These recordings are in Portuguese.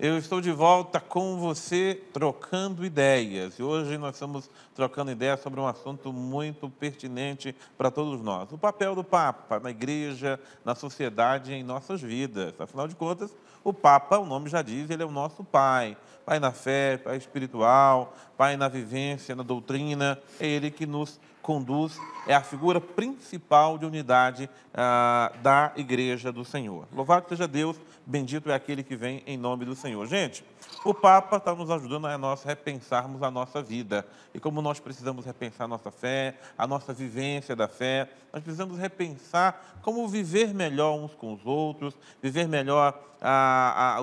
Eu estou de volta com você, trocando ideias. E hoje nós estamos trocando ideias sobre um assunto muito pertinente para todos nós. O papel do Papa na igreja, na sociedade e em nossas vidas. Afinal de contas, o Papa, o nome já diz, ele é o nosso pai. Pai na fé, pai espiritual, pai na vivência, na doutrina. É ele que nos conduz, é a figura principal de unidade da Igreja do Senhor. Louvado seja Deus, bendito é aquele que vem em nome do Senhor. Gente, o Papa está nos ajudando a nós repensarmos a nossa vida. E como nós precisamos repensar a nossa fé, a nossa vivência da fé, nós precisamos repensar como viver melhor uns com os outros, viver melhor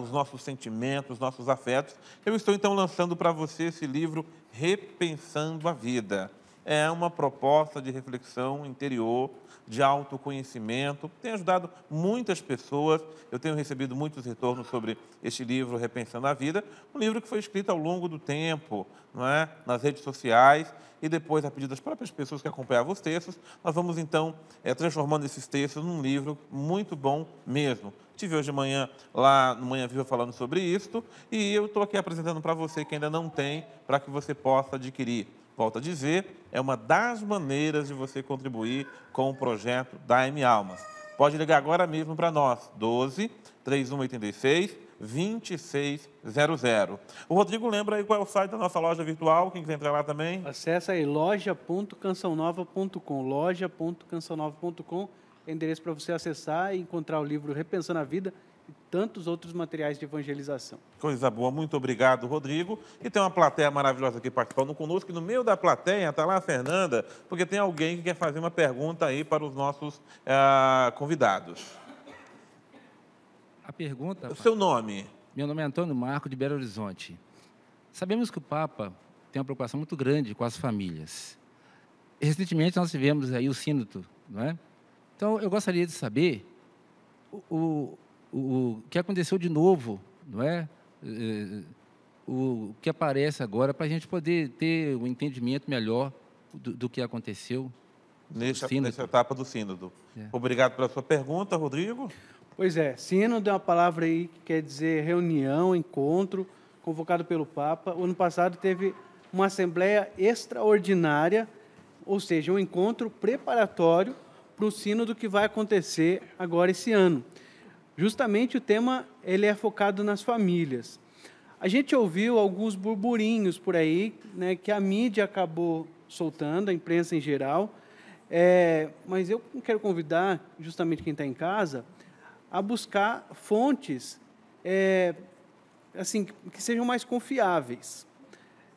os nossos sentimentos, os nossos afetos. Eu estou, então, lançando para você esse livro, Repensando a Vida. É uma proposta de reflexão interior, de autoconhecimento. Tem ajudado muitas pessoas. Eu tenho recebido muitos retornos sobre este livro, Repensando a Vida. Um livro que foi escrito ao longo do tempo, não é? Nas redes sociais e depois, a pedido das próprias pessoas que acompanhavam os textos, nós vamos, então, transformando esses textos num livro muito bom mesmo. Tive hoje de manhã, lá no Manhã Viva, falando sobre isso, e eu estou aqui apresentando para você que ainda não tem, para que você possa adquirir. Volto a dizer, é uma das maneiras de você contribuir com o projeto da M Almas. Pode ligar agora mesmo para nós, 12 3186 2600. O Rodrigo lembra aí qual é o site da nossa loja virtual, quem quiser entrar lá também? Acesse aí loja.cançãonova.com, loja.cançãonova.com, é endereço para você acessar e encontrar o livro Repensando a Vida e tantos outros materiais de evangelização. Coisa boa, muito obrigado, Rodrigo. E tem uma plateia maravilhosa aqui participando conosco, e no meio da plateia está lá a Fernanda, porque tem alguém que quer fazer uma pergunta aí para os nossos convidados. A pergunta... O seu nome? Meu nome é Antônio Marco, de Belo Horizonte. Sabemos que o Papa tem uma preocupação muito grande com as famílias. Recentemente nós tivemos aí o sínodo, não é? Então eu gostaria de saber o que aconteceu de novo, não é? O que aparece agora, para a gente poder ter um entendimento melhor do que aconteceu nessa etapa do sínodo. Obrigado pela sua pergunta, Rodrigo. Pois é, sínodo é uma palavra aí que quer dizer reunião, encontro, convocado pelo Papa. O ano passado teve uma assembleia extraordinária, ou seja, um encontro preparatório para o sínodo que vai acontecer agora esse ano. Justamente o tema ele é focado nas famílias. A gente ouviu alguns burburinhos por aí, né, que a mídia acabou soltando, a imprensa em geral, mas eu quero convidar justamente quem está em casa a buscar fontes assim, que sejam mais confiáveis.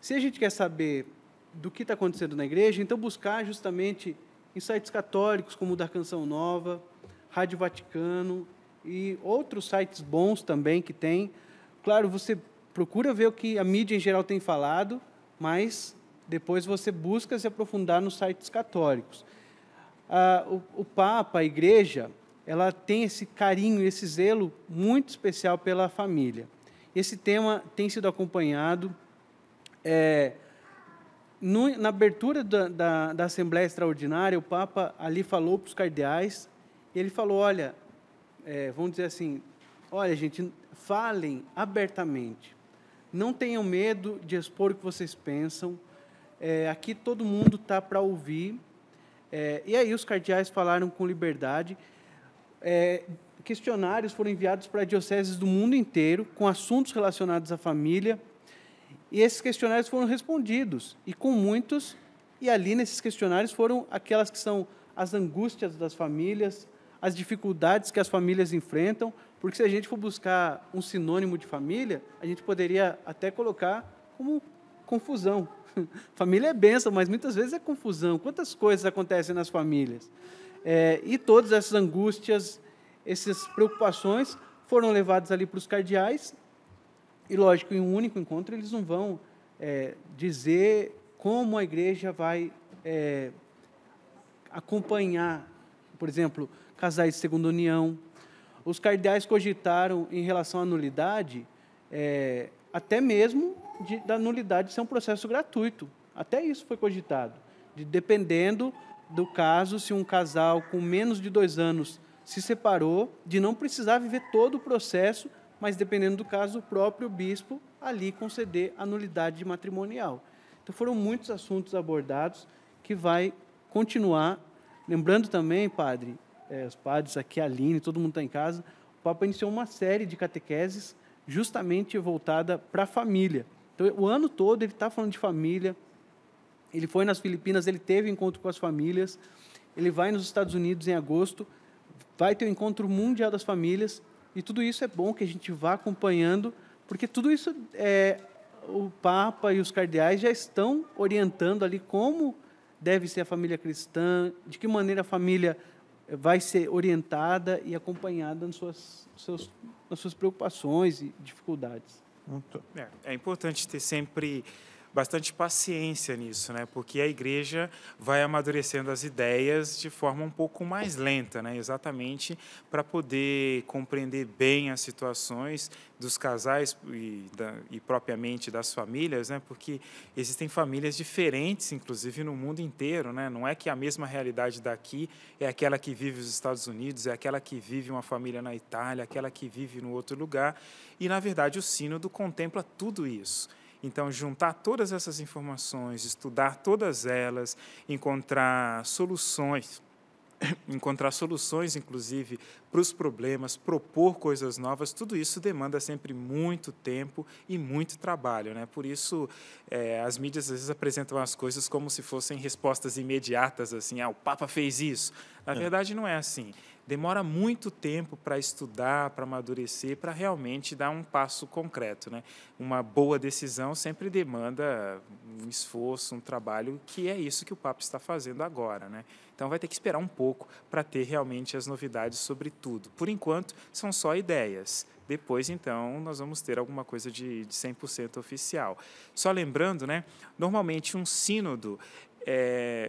Se a gente quer saber do que está acontecendo na igreja, então buscar justamente em sites católicos como o da Canção Nova, Rádio Vaticano e outros sites bons também que tem. Claro, você procura ver o que a mídia em geral tem falado, mas depois você busca se aprofundar nos sites católicos. O Papa, a Igreja, ela tem esse carinho, esse zelo muito especial pela família. Esse tema tem sido acompanhado. Na abertura da Assembleia Extraordinária, o Papa ali falou para os cardeais, e ele falou, olha, vamos dizer assim, olha, gente, falem abertamente, não tenham medo de expor o que vocês pensam, aqui todo mundo está para ouvir, e aí os cardeais falaram com liberdade. Questionários foram enviados para dioceses do mundo inteiro, com assuntos relacionados à família, e esses questionários foram respondidos, e com muitos, e ali nesses questionários foram aquelas que são as angústias das famílias, as dificuldades que as famílias enfrentam, porque se a gente for buscar um sinônimo de família, a gente poderia até colocar como confusão. Família é bênção, mas muitas vezes é confusão. Quantas coisas acontecem nas famílias? E todas essas angústias, essas preocupações foram levadas ali para os cardeais, e, lógico, em um único encontro, eles não vão dizer como a igreja vai acompanhar, por exemplo, casais de segunda união. Os cardeais cogitaram, em relação à nulidade, até mesmo da nulidade ser um processo gratuito. Até isso foi cogitado, dependendo do caso, se um casal com menos de 2 anos se separou, de não precisar viver todo o processo mas dependendo do caso, o próprio bispo ali conceder a nulidade matrimonial. Então foram muitos assuntos abordados que vai continuar. Lembrando também, padre, os padres aqui, a Aline, todo mundo está em casa, o Papa iniciou uma série de catequeses justamente voltada para a família. Então, o ano todo ele está falando de família. Ele foi nas Filipinas, ele teve encontro com as famílias. Ele vai nos Estados Unidos em agosto, vai ter o encontro mundial das famílias. E tudo isso é bom que a gente vá acompanhando, porque tudo isso o Papa e os cardeais já estão orientando ali como deve ser a família cristã, de que maneira a família vai ser orientada e acompanhada nas suas preocupações e dificuldades. É importante ter sempre bastante paciência nisso, né? Porque a igreja vai amadurecendo as ideias de forma um pouco mais lenta, né? Exatamente para poder compreender bem as situações dos casais e propriamente das famílias, né? Porque existem famílias diferentes, inclusive no mundo inteiro, né? Não é que a mesma realidade daqui é aquela que vive nos Estados Unidos, é aquela que vive uma família na Itália, aquela que vive no outro lugar. E, na verdade, o sínodo contempla tudo isso. Então, juntar todas essas informações, estudar todas elas, encontrar soluções, inclusive, para os problemas, propor coisas novas, tudo isso demanda sempre muito tempo e muito trabalho, né? Por isso, as mídias, às vezes, apresentam as coisas como se fossem respostas imediatas, assim, o Papa fez isso. Na verdade, não é assim. Demora muito tempo para estudar, para amadurecer, para realmente dar um passo concreto, né? Uma boa decisão sempre demanda um esforço, um trabalho, que é isso que o Papa está fazendo agora, né? Então, vai ter que esperar um pouco para ter realmente as novidades sobre tudo. Por enquanto, são só ideias. Depois, então, nós vamos ter alguma coisa de 100% oficial. Só lembrando, né? Normalmente, um sínodo,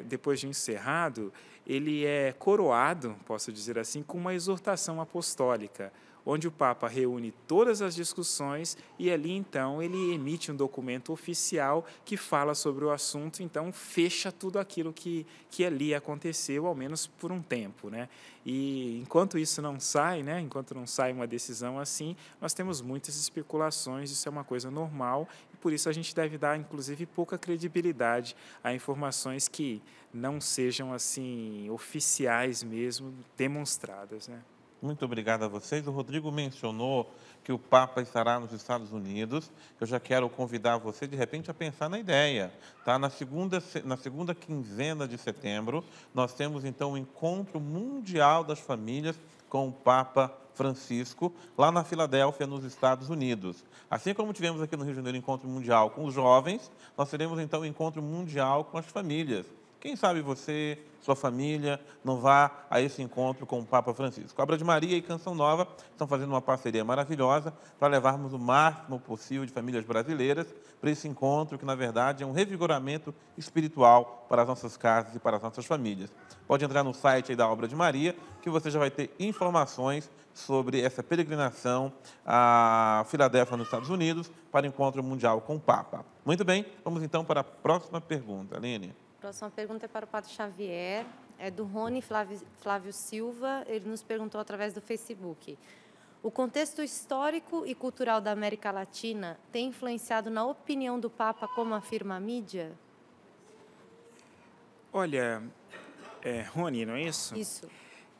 depois de encerrado, ele é coroado, posso dizer assim, com uma exortação apostólica, onde o Papa reúne todas as discussões e ali, então, ele emite um documento oficial que fala sobre o assunto, então, fecha tudo aquilo que ali aconteceu, ao menos por um tempo, né? E enquanto isso não sai, né, enquanto não sai uma decisão assim, nós temos muitas especulações, isso é uma coisa normal, e por isso a gente deve dar, inclusive, pouca credibilidade a informações que não sejam, assim, oficiais mesmo, demonstradas, né? Muito obrigado a vocês. O Rodrigo mencionou que o Papa estará nos Estados Unidos. Eu já quero convidar você, de repente, a pensar na ideia. Tá? Na segunda quinzena de setembro, nós temos, então, o Encontro Mundial das Famílias com o Papa Francisco, lá na Filadélfia, nos Estados Unidos. Assim como tivemos aqui no Rio de Janeiro o Encontro Mundial com os jovens, nós teremos, então, o Encontro Mundial com as famílias. Quem sabe você, sua família, não vá a esse encontro com o Papa Francisco. Obra de Maria e Canção Nova estão fazendo uma parceria maravilhosa para levarmos o máximo possível de famílias brasileiras para esse encontro, que, na verdade, é um revigoramento espiritual para as nossas casas e para as nossas famílias. Pode entrar no site aí da Obra de Maria, que você já vai ter informações sobre essa peregrinação a Filadélfia, nos Estados Unidos, para o encontro mundial com o Papa. Muito bem, vamos então para a próxima pergunta. Aline. A próxima pergunta é para o Padre Xavier, é do Rony Flávio Silva, ele nos perguntou através do Facebook. O contexto histórico e cultural da América Latina tem influenciado na opinião do Papa, como afirma a mídia? Olha, Rony, não é isso? Isso.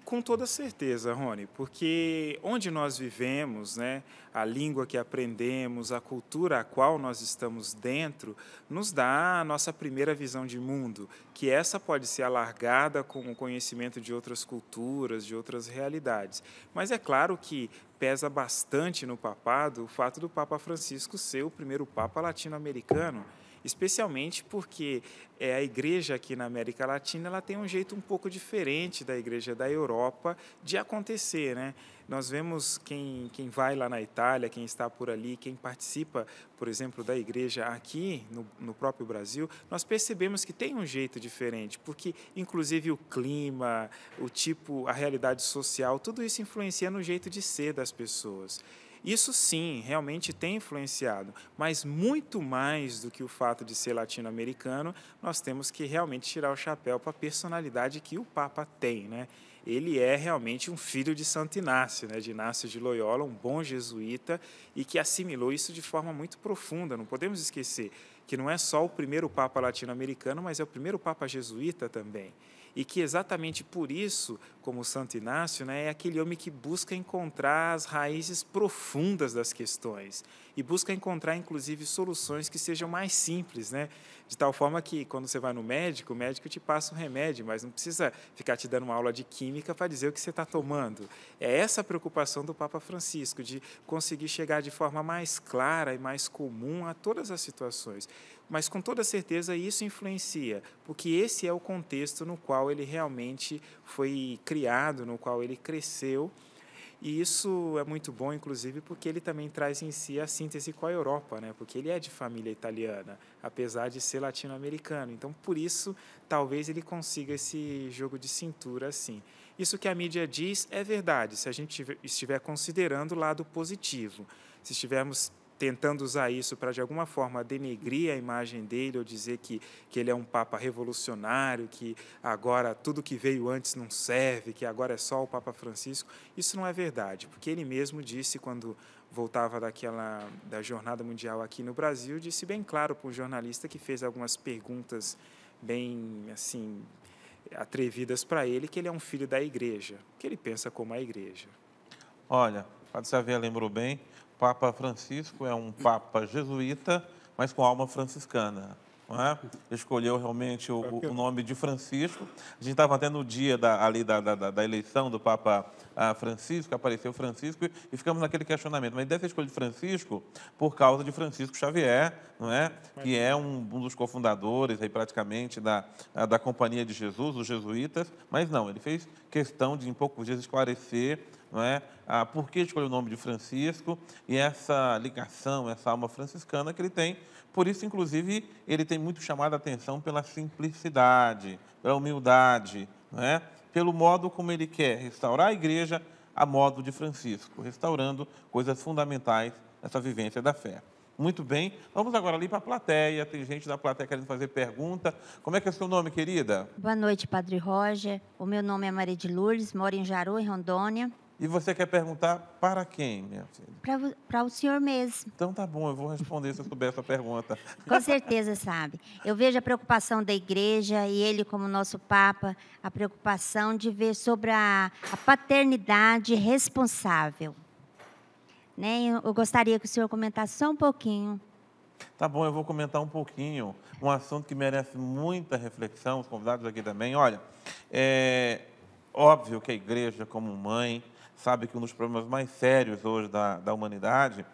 Com toda certeza, Rony, porque onde nós vivemos, né, a língua que aprendemos, a cultura a qual nós estamos dentro, nos dá a nossa primeira visão de mundo, que essa pode ser alargada com o conhecimento de outras culturas, de outras realidades. Mas é claro que pesa bastante no papado o fato do Papa Francisco ser o primeiro Papa latino-americano, especialmente porque a igreja aqui na América Latina ela tem um jeito um pouco diferente da igreja da Europa de acontecer, né? Nós vemos quem vai lá na Itália, quem está por ali, quem participa, por exemplo, da igreja aqui no próprio Brasil, nós percebemos que tem um jeito diferente, porque inclusive o clima, o tipo, a realidade social, tudo isso influencia no jeito de ser das pessoas. Isso sim, realmente tem influenciado, mas muito mais do que o fato de ser latino-americano, nós temos que realmente tirar o chapéu para a personalidade que o Papa tem, né? Ele é realmente um filho de Santo Inácio, né? De Inácio de Loyola, um bom jesuíta e que assimilou isso de forma muito profunda. Não podemos esquecer que não é só o primeiro Papa latino-americano, mas é o primeiro Papa jesuíta também. E que exatamente por isso, como Santo Inácio, né, é aquele homem que busca encontrar as raízes profundas das questões e busca encontrar, inclusive, soluções que sejam mais simples, né? De tal forma que, quando você vai no médico, o médico te passa um remédio, mas não precisa ficar te dando uma aula de química para dizer o que você está tomando. É essa a preocupação do Papa Francisco, de conseguir chegar de forma mais clara e mais comum a todas as situações. Mas, com toda certeza, isso influencia, porque esse é o contexto no qual ele realmente foi criado, no qual ele cresceu. E isso é muito bom, inclusive, porque ele também traz em si a síntese com a Europa, né? Porque ele é de família italiana, apesar de ser latino-americano. Então, por isso, talvez ele consiga esse jogo de cintura assim. Isso que a mídia diz é verdade, se a gente estiver considerando o lado positivo. Se estivermos tentando usar isso para, de alguma forma, denegrir a imagem dele ou dizer que ele é um Papa revolucionário, que agora tudo que veio antes não serve, que agora é só o Papa Francisco, isso não é verdade, porque ele mesmo disse, quando voltava da Jornada Mundial aqui no Brasil, disse bem claro para um jornalista que fez algumas perguntas bem, assim, atrevidas para ele, que ele é um filho da Igreja, que ele pensa como a Igreja. Olha, o Padre Xavier lembrou bem, Papa Francisco é um Papa jesuíta, mas com alma franciscana. Não é? Escolheu realmente o nome de Francisco. A gente estava até no dia da eleição do Papa Francisco, apareceu Francisco, e ficamos naquele questionamento. Mas deve ter escolhido Francisco por causa de Francisco Xavier, não é? Que é um dos cofundadores, aí, praticamente, da Companhia de Jesus, os jesuítas. Mas não, ele fez questão de, em poucos dias, esclarecer, não é? Por que escolheu o nome de Francisco e essa ligação, essa alma franciscana que ele tem. Por isso, inclusive, ele tem muito chamado a atenção pela simplicidade, pela humildade, não é? Pelo modo como ele quer restaurar a igreja a modo de Francisco, restaurando coisas fundamentais nessa vivência da fé. Muito bem, vamos agora ali para a plateia. Tem gente da plateia querendo fazer pergunta. Como é que é o seu nome, querida? Boa noite, Padre Roger. O meu nome é Maria de Lourdes, moro em Jaru, em Rondônia. E você quer perguntar para quem, minha filha? Para o senhor mesmo. Então tá bom, eu vou responder se eu souber essa pergunta. Com certeza sabe. Eu vejo a preocupação da igreja e ele, como nosso Papa, a preocupação de ver sobre a paternidade responsável. Né? Eu gostaria que o senhor comentasse só um pouquinho. Tá bom, eu vou comentar um pouquinho, um assunto que merece muita reflexão, os convidados aqui também. Olha, é óbvio que a igreja, como mãe, sabe que um dos problemas mais sérios hoje da humanidade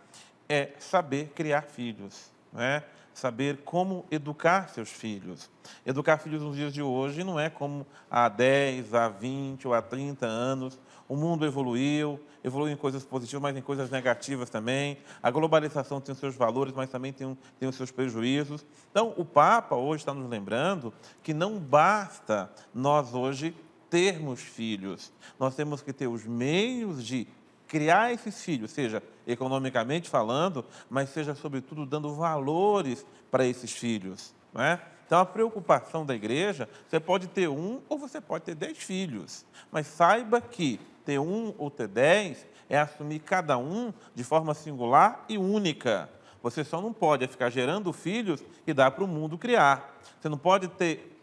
é saber criar filhos, né? Saber como educar seus filhos. Educar filhos nos dias de hoje não é como há 10, há 20 ou há 30 anos. O mundo evoluiu em coisas positivas, mas em coisas negativas também. A globalização tem os seus valores, mas também tem os seus prejuízos. Então, o Papa hoje está nos lembrando que não basta nós hoje termos filhos. Nós temos que ter os meios de criar esses filhos, seja economicamente falando, mas seja, sobretudo, dando valores para esses filhos, não é? Então, a preocupação da igreja, você pode ter 1 ou você pode ter 10 filhos, mas saiba que ter 1 ou ter 10 é assumir cada um de forma singular e única. Você só não pode ficar gerando filhos e dar para o mundo criar. Você não pode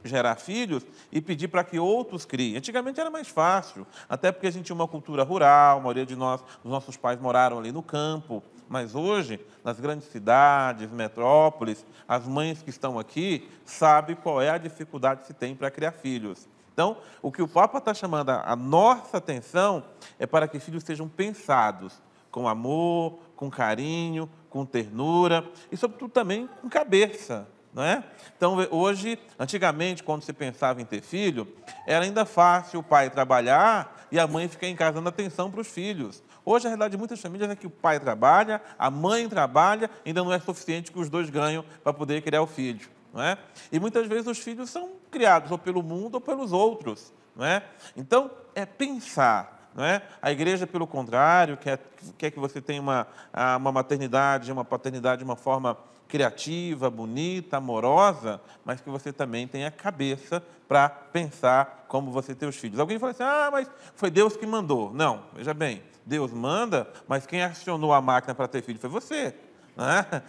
gerar filhos e pedir para que outros criem. Antigamente era mais fácil, até porque a gente tinha uma cultura rural, a maioria de nós, os nossos pais moraram ali no campo. Mas hoje, nas grandes cidades, metrópoles, as mães que estão aqui sabem qual é a dificuldade que se tem para criar filhos. Então, o que o Papa está chamando a nossa atenção é para que filhos sejam pensados com amor, com carinho, com ternura e, sobretudo, também com cabeça. Não é? Então, hoje, antigamente, quando se pensava em ter filho, era ainda fácil o pai trabalhar e a mãe ficar em casa dando atenção para os filhos. Hoje, a realidade de muitas famílias é que o pai trabalha, a mãe trabalha, ainda não é suficiente que os dois ganham para poder criar o filho. Não é? E muitas vezes os filhos são criados ou pelo mundo ou pelos outros. Não é? Então, é pensar não é? A igreja, pelo contrário, quer que você tenha uma maternidade, uma paternidade de uma forma criativa, bonita, amorosa, mas que você também tenha cabeça para pensar como você tem os filhos. Alguém fala assim, mas foi Deus que mandou. Não, veja bem, Deus manda, mas quem acionou a máquina para ter filho foi você. Não é?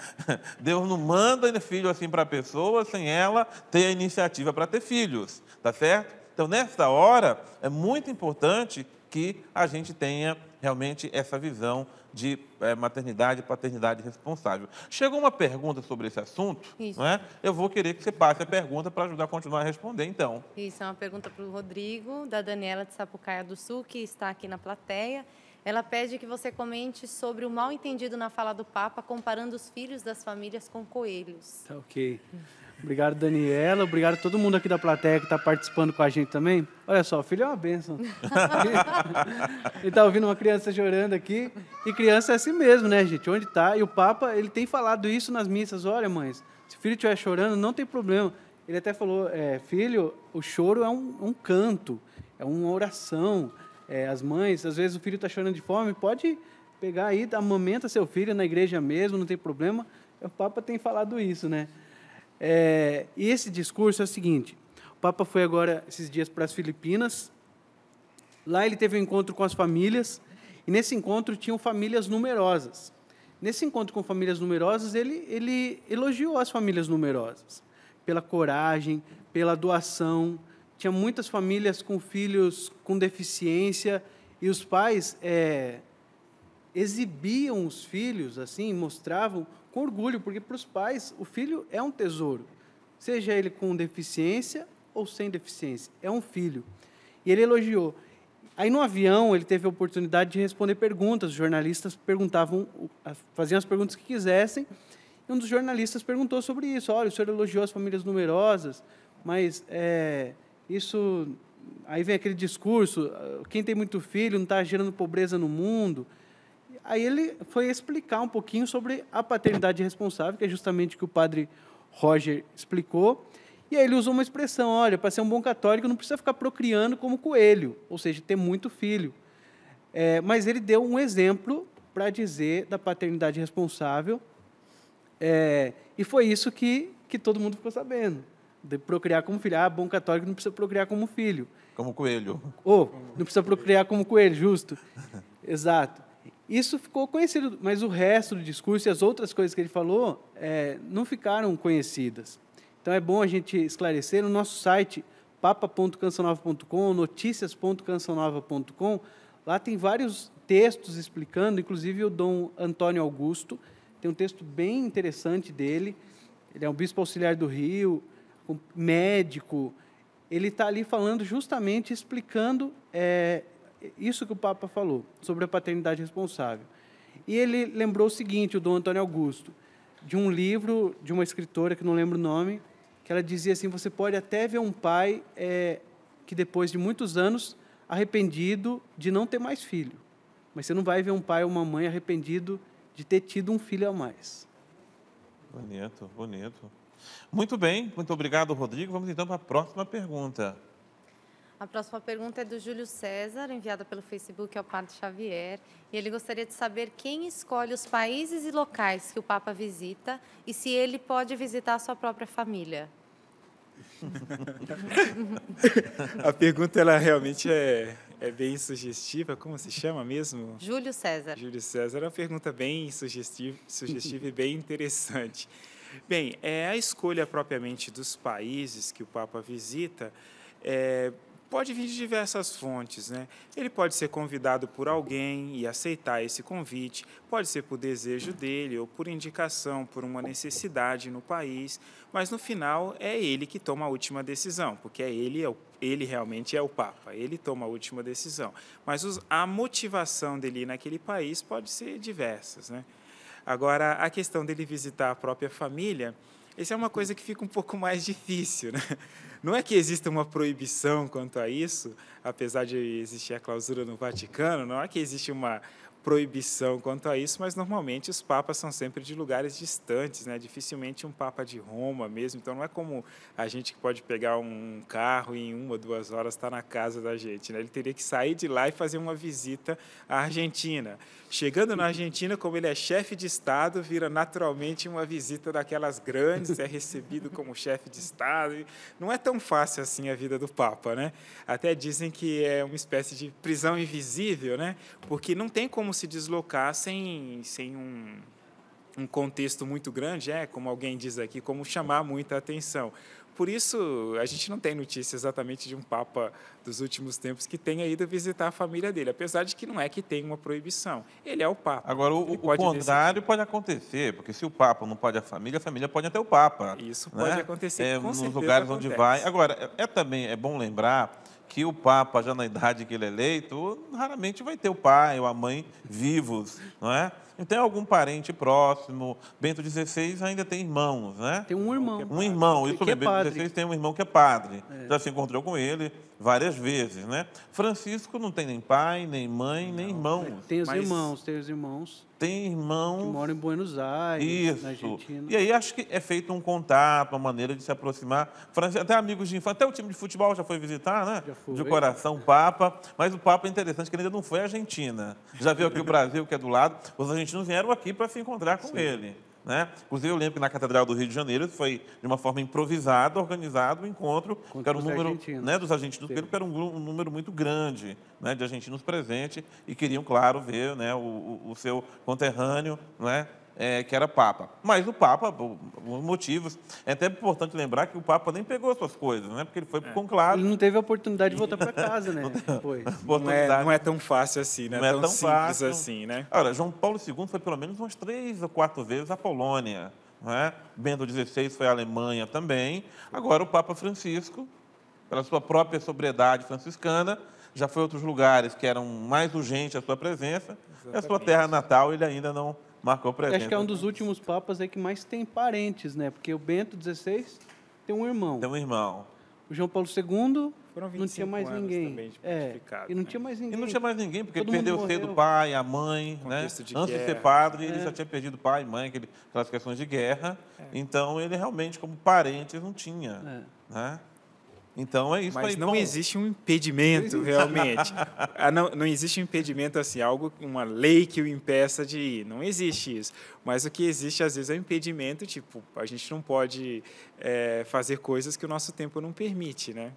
Deus não manda filho assim para a pessoa sem ela ter a iniciativa para ter filhos, tá certo? Então, nessa hora, é muito importante que a gente tenha realmente essa visão de maternidade e paternidade responsável. Chegou uma pergunta sobre esse assunto, Isso. não é? Eu vou querer que você passe a pergunta para ajudar a continuar a responder, então. Isso, é uma pergunta para o Rodrigo, da Daniela de Sapucaia do Sul, que está aqui na plateia. Ela pede que você comente sobre o mal-entendido na fala do Papa, comparando os filhos das famílias com coelhos. Tá ok. Obrigado, Daniela. Obrigado a todo mundo aqui da plateia que está participando com a gente também. Olha só, o filho é uma bênção. Ele está ouvindo uma criança chorando aqui. E criança é assim mesmo, né, gente? Onde está? E o Papa, ele tem falado isso nas missas. Olha, mães, se o filho estiver chorando, não tem problema. Ele até falou, filho, o choro é um canto, é uma oração. As mães, às vezes o filho está chorando de fome, pode pegar aí, amamenta seu filho na igreja mesmo, não tem problema. O Papa tem falado isso, né? E esse discurso é o seguinte, o Papa foi agora, esses dias, para as Filipinas. Lá ele teve um encontro com as famílias, e nesse encontro tinham famílias numerosas. Nesse encontro com famílias numerosas, ele elogiou as famílias numerosas, pela coragem, pela doação. Tinha muitas famílias com filhos com deficiência, e os pais exibiam os filhos, assim, mostravam com orgulho, porque para os pais o filho é um tesouro, seja ele com deficiência ou sem deficiência, é um filho. E ele elogiou. Aí no avião ele teve a oportunidade de responder perguntas, os jornalistas perguntavam, faziam as perguntas que quisessem, e um dos jornalistas perguntou sobre isso. Olha, o senhor elogiou as famílias numerosas, mas isso, aí vem aquele discurso, quem tem muito filho não está gerando pobreza no mundo. Aí ele foi explicar um pouquinho sobre a paternidade responsável, que é justamente o que o padre Roger explicou. E aí ele usou uma expressão, olha, para ser um bom católico não precisa ficar procriando como coelho, ou seja, ter muito filho. Mas ele deu um exemplo para dizer da paternidade responsável, e foi isso que todo mundo ficou sabendo, de procriar como filho. Bom católico não precisa procriar como filho. Como coelho. Não precisa procriar como coelho, justo. Exato. Isso ficou conhecido, mas o resto do discurso e as outras coisas que ele falou não ficaram conhecidas. Então, é bom a gente esclarecer. No nosso site, papa.cançãonova.com, noticias.cançãonova.com, lá tem vários textos explicando, inclusive o Dom Antônio Augusto, tem um texto bem interessante dele. Ele é um bispo auxiliar do Rio, um médico. Ele está ali falando justamente, explicando isso que o Papa falou, sobre a paternidade responsável. E ele lembrou o seguinte, o Dom Antônio Augusto, de um livro de uma escritora, que não lembro o nome, que ela dizia assim, você pode até ver um pai que depois de muitos anos arrependido de não ter mais filho, mas você não vai ver um pai ou uma mãe arrependido de ter tido um filho a mais. Bonito, bonito. Muito bem, muito obrigado, Rodrigo. Vamos então para a próxima pergunta. A próxima pergunta é do Júlio César, enviada pelo Facebook ao Padre Xavier. E ele gostaria de saber quem escolhe os países e locais que o Papa visita e se ele pode visitar a sua própria família. A pergunta ela realmente é bem sugestiva. Como se chama mesmo? Júlio César. Júlio César. É uma pergunta bem sugestiva e bem interessante. Bem, a escolha propriamente dos países que o Papa visita pode vir de diversas fontes, né? Ele pode ser convidado por alguém e aceitar esse convite, pode ser por desejo dele ou por indicação, por uma necessidade no país, mas no final é ele que toma a última decisão, porque ele realmente é o Papa, ele toma a última decisão. Mas a motivação dele ir naquele país pode ser diversas, né? Agora, a questão dele visitar a própria família, essa é uma coisa que fica um pouco mais difícil, né? Não é que exista uma proibição quanto a isso, apesar de existir a clausura no Vaticano, não é que existe uma proibição quanto a isso, mas normalmente os papas são sempre de lugares distantes, né? Dificilmente um papa de Roma mesmo, então não é como a gente que pode pegar um carro e em 1 ou 2 horas estar na casa da gente, né? Ele teria que sair de lá e fazer uma visita à Argentina. Chegando na Argentina, como ele é chefe de Estado, vira naturalmente uma visita daquelas grandes, é recebido como chefe de Estado. Não é tão fácil assim a vida do Papa, né? Até dizem que é uma espécie de prisão invisível, né? Porque não tem como se deslocar sem um contexto muito grande, como alguém diz aqui, como chamar muita atenção. Por isso, a gente não tem notícia exatamente de um Papa dos últimos tempos que tenha ido visitar a família dele, apesar de que não é que tem uma proibição. Ele é o Papa. Agora, o contrário pode acontecer, porque se o Papa não pode a família pode até o Papa. Isso pode acontecer, com nos certeza lugares acontece. onde vai. Agora, também é bom lembrar que o Papa, já na idade que ele é eleito, raramente vai ter o pai ou a mãe vivos, não é? Então, algum parente próximo. Bento XVI ainda tem irmãos, né? Tem um irmão. Um irmão, isso que é mesmo. Bento padre. XVI tem um irmão que é padre. Já se encontrou com ele várias vezes, né? Francisco não tem nem pai, nem mãe, nem irmãos. Tem os irmãos. Tem irmãos Que moram em Buenos Aires, na isso. Argentina. E aí acho que é feito um contato, uma maneira de se aproximar. Até amigos de infância, até o time de futebol já foi visitar, né? Já foi. De coração, o Papa. Mas o Papa é interessante que ele ainda não foi à Argentina. Já veio aqui o Brasil, que é do lado. Os argentinos vieram aqui para se encontrar com ele. Né? Inclusive, eu lembro que na Catedral do Rio de Janeiro foi de uma forma improvisada, organizado o encontro, que era um número dos argentinos, porque era um número muito grande, né, de argentinos presentes e queriam, claro, ver, né, o seu conterrâneo, né, que era Papa. Mas o Papa, por motivos, é até importante lembrar que o Papa nem pegou as suas coisas, né, porque ele foi para o conclave. Ele não teve a oportunidade de voltar para casa, né? Depois. Não é tão fácil assim, né? Não é tão simples fácil assim, né? Olha, João Paulo II foi pelo menos umas 3 ou 4 vezes à Polônia, não é? Bento XVI foi à Alemanha também. Agora o Papa Francisco, pela sua própria sobriedade franciscana, já foi a outros lugares que eram mais urgentes a sua presença. E a sua terra natal ele ainda não marcou presença. Acho que é um dos últimos papas aí que mais tem parentes, né? Porque o Bento XVI tem um irmão. Tem um irmão. O João Paulo II Foram não tinha 25 mais anos ninguém. também de pontificado, E não né? tinha mais E ninguém. não tinha mais ninguém, porque Todo ele perdeu mundo cedo o morreu. pai, a mãe, né? Contexto de Antes de ser guerra. padre, ele já tinha perdido pai, mãe, aquelas questões de guerra. Então, ele realmente, como parentes, não tinha. Né? Então, é isso Mas aí. não existe um impedimento, realmente. Não existe um impedimento assim, uma lei que o impeça de ir. Não existe isso. Mas o que existe, às vezes, é um impedimento, tipo, a gente não pode fazer coisas que o nosso tempo não permite, né?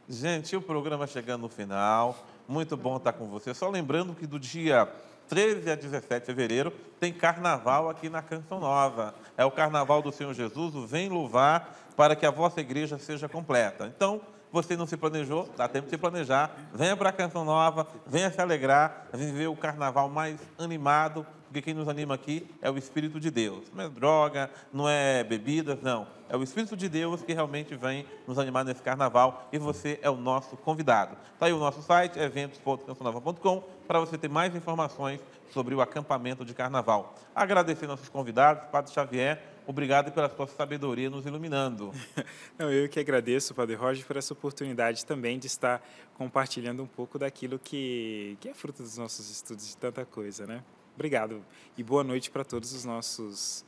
Gente, o programa chegando no final. Muito bom estar com você. Só lembrando que do dia 13 a 17 de fevereiro tem carnaval aqui na Canção Nova. É o Carnaval do Senhor Jesus, o Vem Louvar, para que a vossa igreja seja completa. Então, você não se planejou, dá tempo de se planejar. Venha para a Canção Nova, venha se alegrar, viver o carnaval mais animado, porque quem nos anima aqui é o Espírito de Deus. Não é droga, não é bebidas, não. É o Espírito de Deus que realmente vem nos animar nesse carnaval e você é o nosso convidado. Está aí o nosso site, eventos.cançonova.com, para você ter mais informações sobre o acampamento de carnaval. Agradecer nossos convidados, Padre Xavier, obrigado pela sua sabedoria nos iluminando. Não, eu que agradeço, Padre Roger, por essa oportunidade também de estar compartilhando um pouco daquilo que é fruto dos nossos estudos de tanta coisa, né? Obrigado e boa noite para todos os nossos,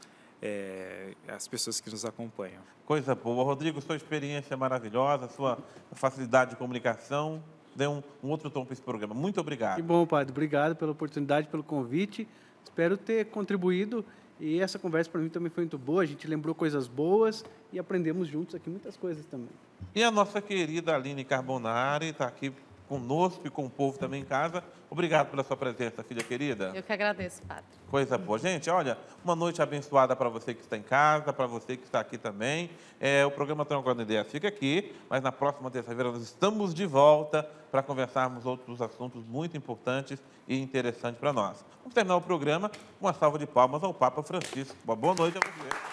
as pessoas que nos acompanham. Coisa boa. Rodrigo, sua experiência é maravilhosa, sua facilidade de comunicação deu um outro tom para esse programa. Muito obrigado. Que bom, Padre. Obrigado pela oportunidade, pelo convite. Espero ter contribuído. E essa conversa para mim também foi muito boa. A gente lembrou coisas boas e aprendemos juntos aqui muitas coisas também. E a nossa querida Aline Carbonari está aqui conosco e com o povo também em casa. Obrigado pela sua presença, filha querida. Eu que agradeço, Padre. Coisa boa. Gente, olha, uma noite abençoada para você que está em casa, para você que está aqui também. O programa Troncando Ideia fica aqui, mas na próxima terça-feira nós estamos de volta para conversarmos outros assuntos muito importantes e interessantes para nós. Vamos terminar o programa com uma salva de palmas ao Papa Francisco. Uma boa noite a você.